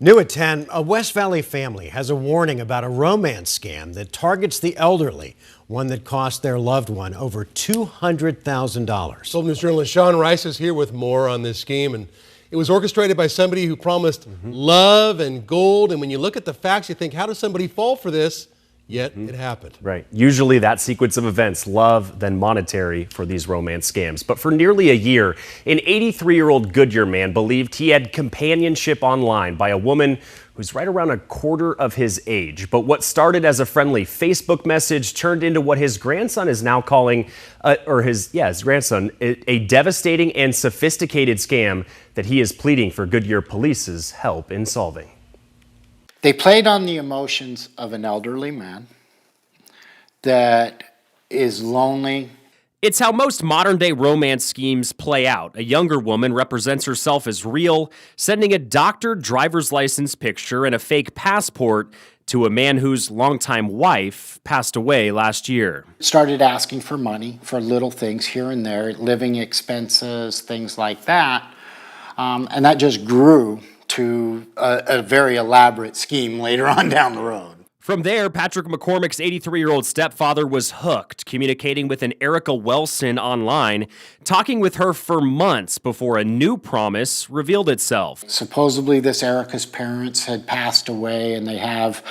New at 10, a West Valley family has a warning about a romance scam that targets the elderly, one that cost their loved one over $200,000. Soul News journalist Sean Rice is here with more on this scheme, and it was orchestrated by somebody who promised love and gold, and when you look at the facts, you think, how does somebody fall for this? Yet it happened. Right. Usually that sequence of events, love, then monetary for these romance scams. But for nearly a year, an 83-year-old Goodyear man believed he had companionship online by a woman who's right around a quarter of his age. But what started as a friendly Facebook message turned into what his grandson is now calling, his grandson, a devastating and sophisticated scam that he is pleading for Goodyear Police's help in solving. They played on the emotions of an elderly man that is lonely. It's how most modern-day romance schemes play out. A younger woman represents herself as real, sending a doctored driver's license picture and a fake passport to a man whose longtime wife passed away last year. Started asking for money for little things here and there, living expenses, things like that. And that just grew to a very elaborate scheme later on down the road. From there, Patrick McCormick's 83-year-old stepfather was hooked, communicating with an Erica Wilson online, talking with her for months before a new promise revealed itself. Supposedly this Erica's parents had passed away, and they have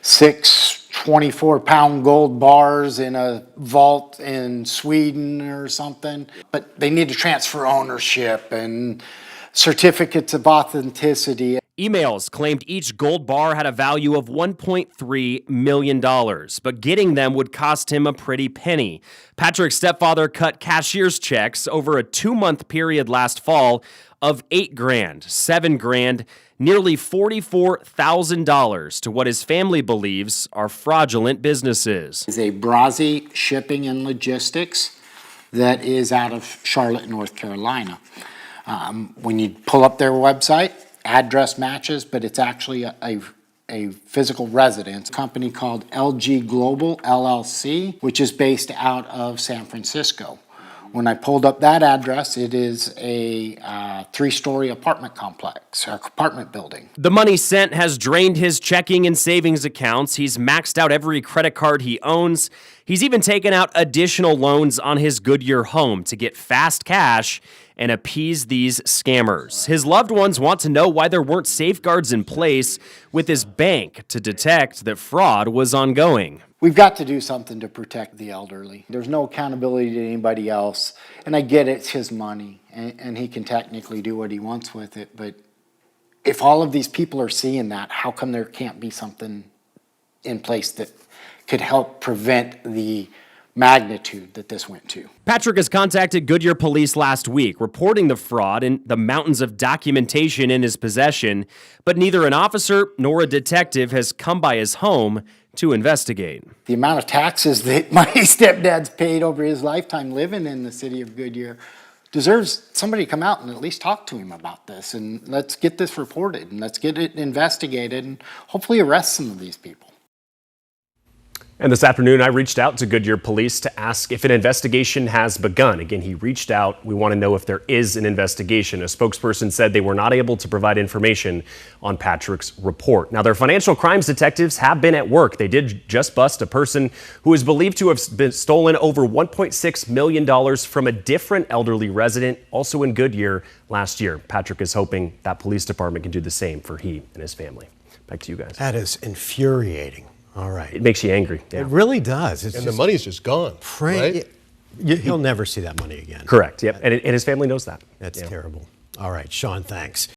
6 24-pound gold bars in a vault in Sweden or something. But they need to transfer ownership and certificates of authenticity. Emails claimed each gold bar had a value of $1.3 million, but getting them would cost him a pretty penny. Patrick's stepfather cut cashier's checks over a 2-month period last fall of $8 grand, $7 grand, nearly $44,000 to what his family believes are fraudulent businesses. It's a Brazi Shipping and Logistics that is out of Charlotte, North Carolina. When you pull up their website, address matches, but it's actually a physical residence. A company called LG Global LLC, which is based out of San Francisco. When I pulled up that address, it is a 3-story apartment complex, or apartment building. The money sent has drained his checking and savings accounts. He's maxed out every credit card he owns. He's even taken out additional loans on his Goodyear home to get fast cash and appease these scammers. His loved ones want to know why there weren't safeguards in place with his bank to detect that fraud was ongoing. We've got to do something to protect the elderly. There's no accountability to anybody else, and I get it's his money, and he can technically do what he wants with it, but if all of these people are seeing that, how come there can't be something in place that could help prevent the magnitude that this went to? Patrick has contacted Goodyear Police last week, reporting the fraud and the mountains of documentation in his possession, but neither an officer nor a detective has come by his home to investigate. The amount of taxes that my stepdad's paid over his lifetime living in the city of Goodyear deserves somebody to come out and at least talk to him about this, and let's get this reported, and let's get it investigated, and hopefully arrest some of these people. And this afternoon, I reached out to Goodyear Police to ask if an investigation has begun. Again, he reached out. We want to know if there is an investigation. A spokesperson said they were not able to provide information on Patrick's report. Now, their financial crimes detectives have been at work. They did just bust a person who is believed to have been stolen over $1.6 million from a different elderly resident, also in Goodyear, last year. Patrick is hoping that police department can do the same for he and his family. Back to you guys. That is infuriating. All right. It makes you angry. Yeah. It really does. And the money's just gone, right? He'll never see that money again. Correct. Yep. And his family knows that. That's terrible. All right, Sean, thanks.